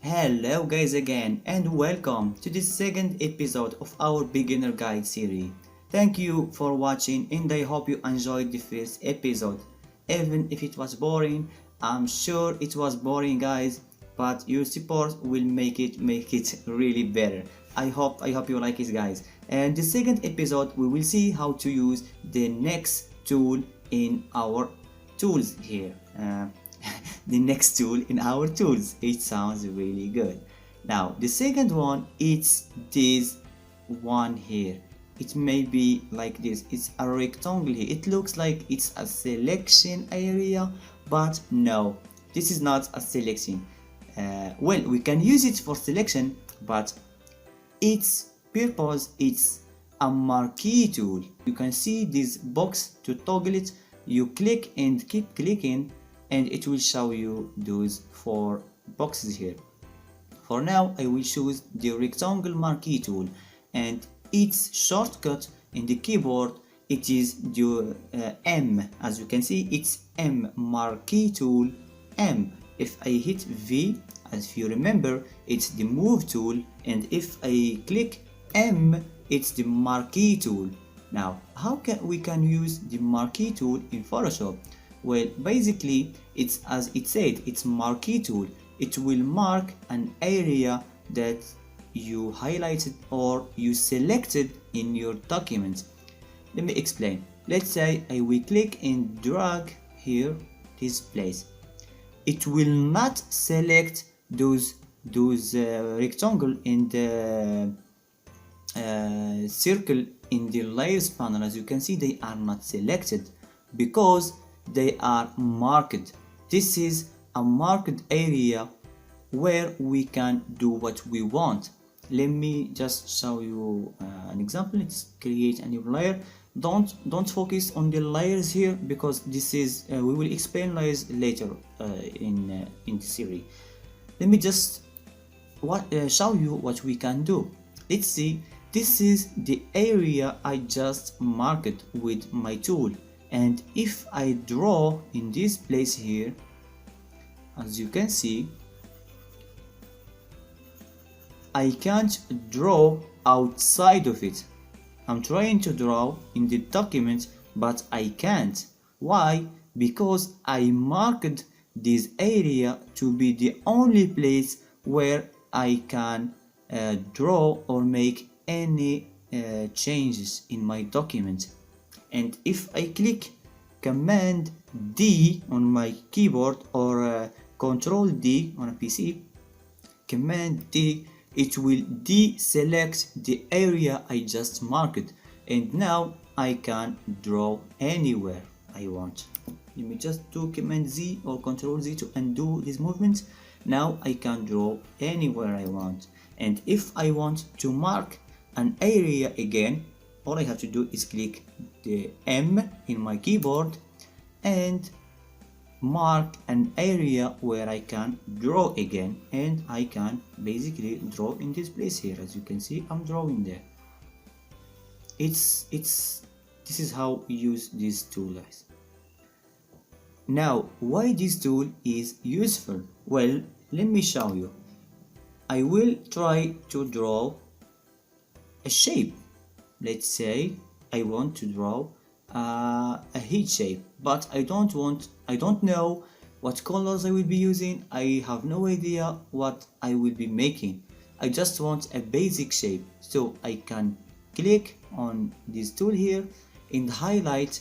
Hello guys again and welcome to the second episode of our beginner guide series. Thank you for watching and I hope you enjoyed the first episode. Even if it was boring, I'm sure it was boring guys, but your support will make it really better. I hope you like it guys. And the second episode we will see how to use the next tool in our tools here. The next tool in our tools. It sounds really good. Now the second one, it's this one here. It may be like this. It's a rectangle here. It looks like it's a selection area, but no, this is not a selection. Well, we can use it for selection, but its purpose, it's a marquee tool. You can see this box. To toggle it, you click and keep clicking and it will show you those four boxes here. For now I will choose the rectangle marquee tool, and its shortcut in the keyboard, it is the M. As you can see, it's M, marquee tool M. If I hit V, as you remember, it's the move tool, and if I click M, it's the marquee tool. Now how can we use the marquee tool in Photoshop? Well, basically it's as it said, it's marquee tool. It will mark an area that you highlighted or you selected in your document. Let me explain. Let's say I will click and drag here this place. It will not select those rectangle in the circle in the layers panel. As you can see, they are not selected because they are marked. This is a marked area where we can do what we want. Let me just show you an example. Let's create a new layer. Don't focus on the layers here because this is we will explain layers later in the series. Let me just show you what we can do. Let's see. This is the area I just marked with my tool, and if I draw in this place here, as you can see, I can't draw outside of it. I'm trying to draw in the document, but I can't. Why? Because I marked this area to be the only place where I can draw or make any changes in my document. And if I click Command D on my keyboard or Control D on a PC, Command D, it will deselect the area I just marked, and now I can draw anywhere I want. Let me just do Command Z or Control Z to undo this movement. Now I can draw anywhere I want, and if I want to mark an area again, all I have to do is click the M in my keyboard and mark an area where I can draw again, and I can basically draw in this place here. As you can see, I'm drawing there. This is how we use this tool, guys. Now why this tool is useful? Well, let me show you. I will try to draw a shape. Let's say I want to draw a heat shape, but I don't know what colors I will be using. I have no idea what I will be making. I just want a basic shape, so I can click on this tool here and highlight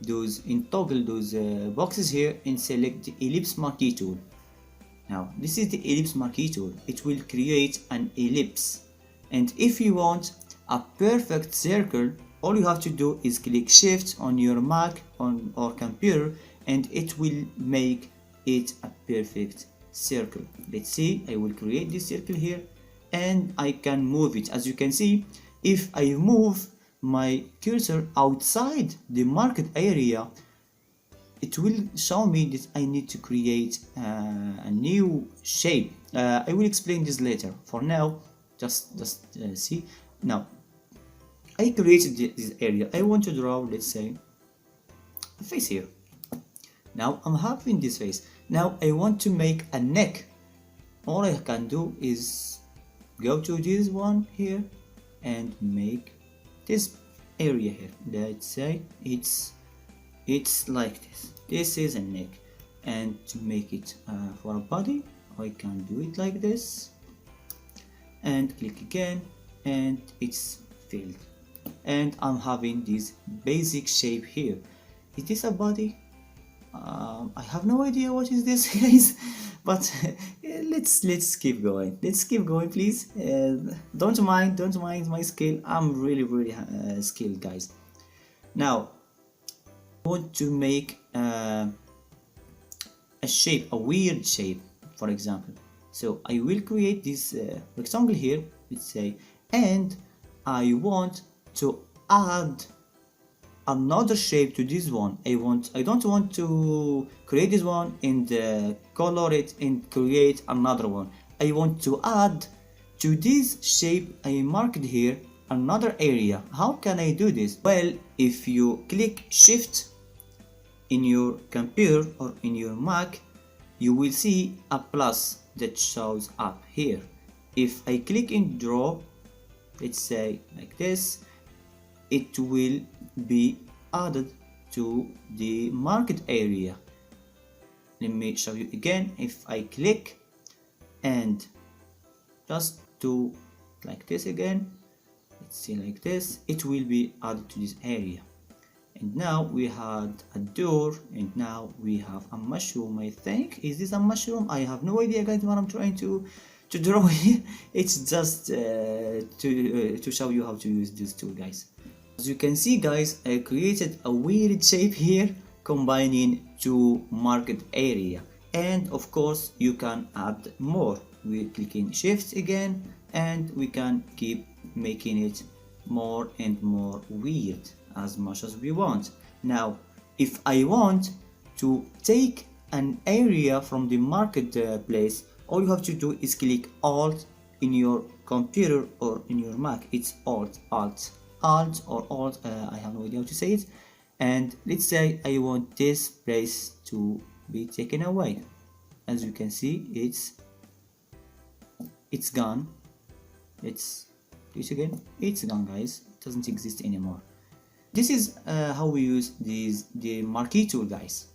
those and toggle those boxes here and select the ellipse marquee tool. Now this is the ellipse marquee tool. It will create an ellipse, and if you want a perfect circle, all you have to do is click Shift on your Mac or computer, and it will make it a perfect circle. Let's see, I will create this circle here and I can move it. As you can see, if I move my cursor outside the marked area, it will show me that I need to create a new shape. I will explain this later. For now, just see. Now I created this area. I want to draw, let's say, a face here. Now I'm having this face. Now I want to make a neck. all I can do is go to this one here and make this area here. Let's say it's like this is a neck, and to make it for a body I can do it like this and click again, and it's filled, and I'm having this basic shape here. Is this a body? I have no idea what is this guys, but let's keep going. Let's keep going, please. Don't mind my skill. I'm really skilled, guys. Now I want to make a shape, a weird shape, for example. So I will create this rectangle here, let's say, and I want to add another shape to this one. I don't want to create this one and color it and create another one. I want to add to this shape I marked here another area. How can I do this? Well, if you click shift in your computer or in your Mac, you will see a plus that shows up here. If I click in draw, let's say like this, it will be added to the market area. Let me show you again. If I click and just do like this again, let's see like this, it will be added to this area. And now we had a door, and now we have a mushroom. I think, is this a mushroom? I have no idea, guys, what I'm trying to draw here. It's just to show you how to use this tool, guys. As you can see, guys, I created a weird shape here combining two market area, and of course you can add more. We click in shift again and we can keep making it more and more weird as much as we want. Now if I want to take an area from the marketplace, all you have to do is click Alt in your computer or in your Mac. It's Alt or Alt, I have no idea how to say it. And let's say I want this place to be taken away. As you can see, it's gone. Let's do it again. It's gone, guys. It doesn't exist anymore. This is how we use the Marquee tool, guys.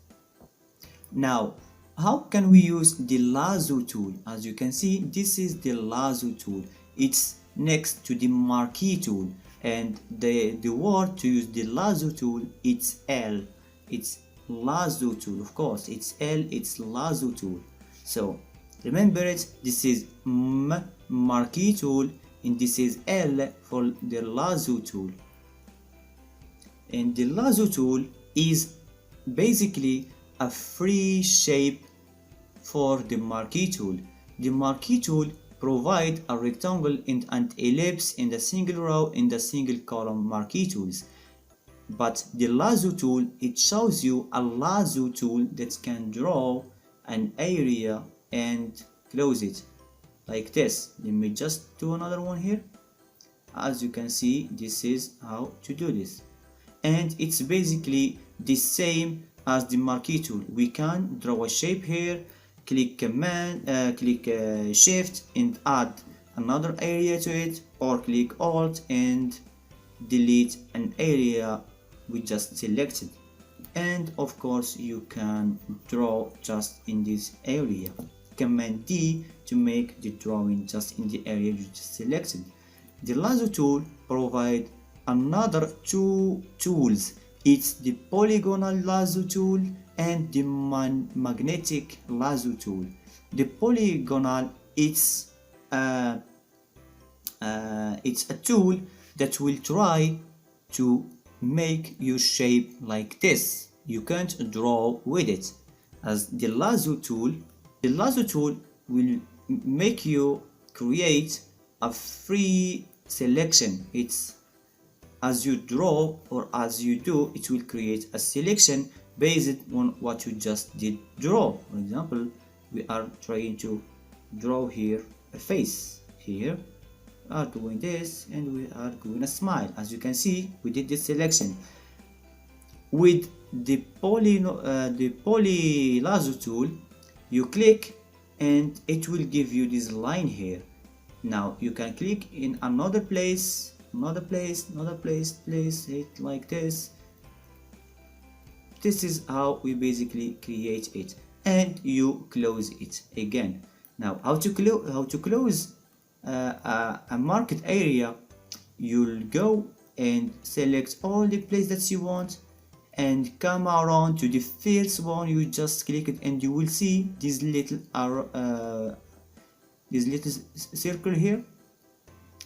Now, how can we use the Lazo tool? As you can see, this is the Lazo tool. It's next to the Marquee tool, and the word to use the Lazo tool, it's L. It's Lazo tool, of course. It's L. It's Lazo tool. So remember it. This is Marquee tool, and this is L for the Lazo tool. And the Lazo tool is basically a free shape for the Marquee tool. The Marquee tool provides a rectangle and an ellipse in the single row in the single column Marquee tools. But the Lazo tool, it shows you a Lazo tool that can draw an area and close it like this. Let me just do another one here. As you can see, this is how to do this. And it's basically the same as the Marquee tool. We can draw a shape here, click shift and add another area to it, or click Alt and delete an area we just selected. And of course you can draw just in this area. Command D to make the drawing just in the area you just selected. The Lazo tool provides another two tools. It's the polygonal Lazo tool and the magnetic Lazo tool. The polygonal, it's a tool that will try to make your shape like this. You can't draw with it. As the Lazo tool will make you create a free selection. It's as you draw or as you do, it will create a selection based on what you just did draw. For example, we are trying to draw here a face. Here we are doing this and we are doing a smile. As you can see, we did this selection. With the poly Lazo tool, you click and it will give you this line here. Now you can click in another place, place it like this. This is how we basically create it, and you close it again. Now how to close a market area? You'll go and select all the place that you want and come around to the first one. You just click it and you will see this little arrow, this little circle here.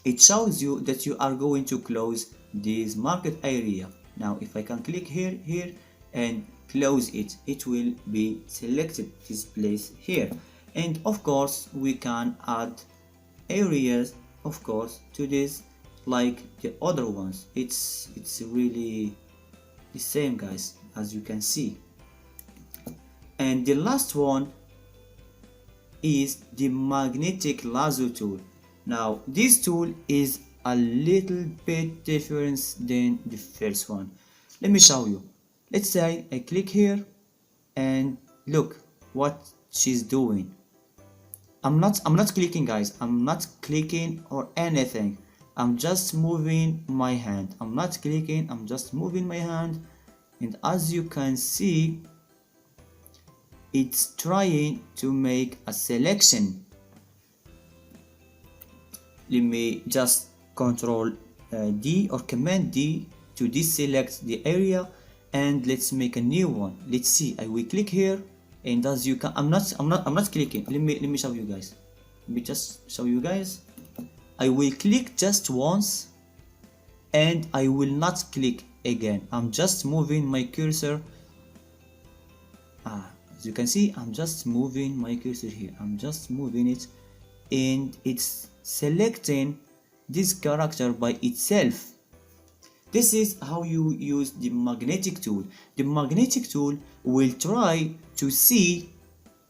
It shows you that you are going to close this market area. Now if I can click here and close it, it will be selected this place here. And of course we can add areas, of course, to this like the other ones. It's really the same, guys, as you can see. And the last one is the magnetic lasso tool. Now this tool is a little bit different than the first one. Let me show you. Let's say I click here and look what she's doing. I'm not clicking, guys. I'm not clicking or anything. I'm just moving my hand. I'm not clicking, I'm just moving my hand, and as you can see, it's trying to make a selection. Let me just control D or command D to deselect the area, and let's make a new one. Let's see. I will click here, and as you can, I'm not clicking. Let me show you guys. Let me just show you guys. I will click just once and I will not click again. I'm just moving my cursor. As you can see, I'm just moving my cursor here. I'm just moving it, and it's selecting this character by itself. This is how you use the magnetic tool. The magnetic tool will try to see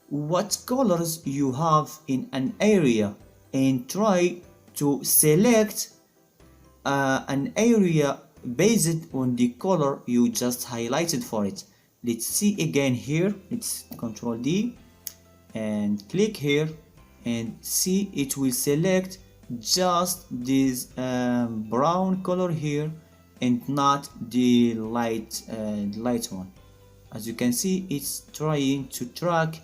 what colors you have in an area and try to select an area based on the color you just highlighted for it. Let's see again here. Let's control D and click here and see, it will select just this brown color here and not the light one. As you can see, it's trying to track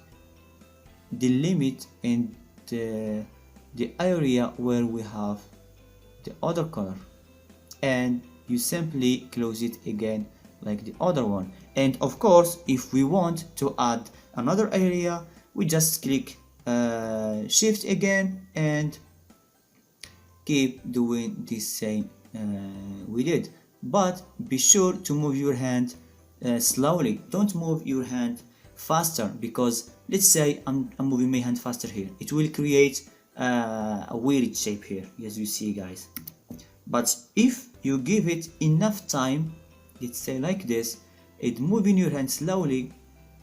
the limit and the area where we have the other color, and you simply close it again like the other one. And of course, if we want to add another area, we just click shift again and keep doing the same we did. But be sure to move your hand slowly. Don't move your hand faster, because let's say I'm moving my hand faster here, it will create a weird shape here, as you see, guys. But if you give it enough time, let's say like this, and moving your hand slowly,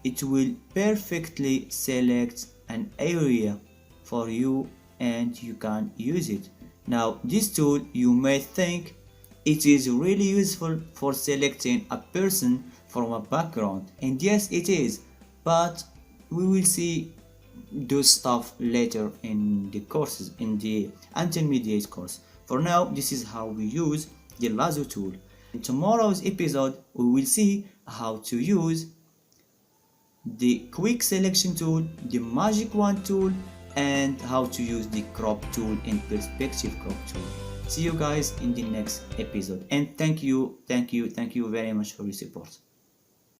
it will perfectly select an area for you and you can use it. Now this tool, you may think it is really useful for selecting a person from a background, and yes it is, but we will see those stuff later in the courses, in the intermediate course. For now, this is how we use the Lazo tool. In tomorrow's episode, we will see how to use the quick selection tool, the magic wand tool, and how to use the crop tool and perspective crop tool. See you guys in the next episode, and thank you very much for your support.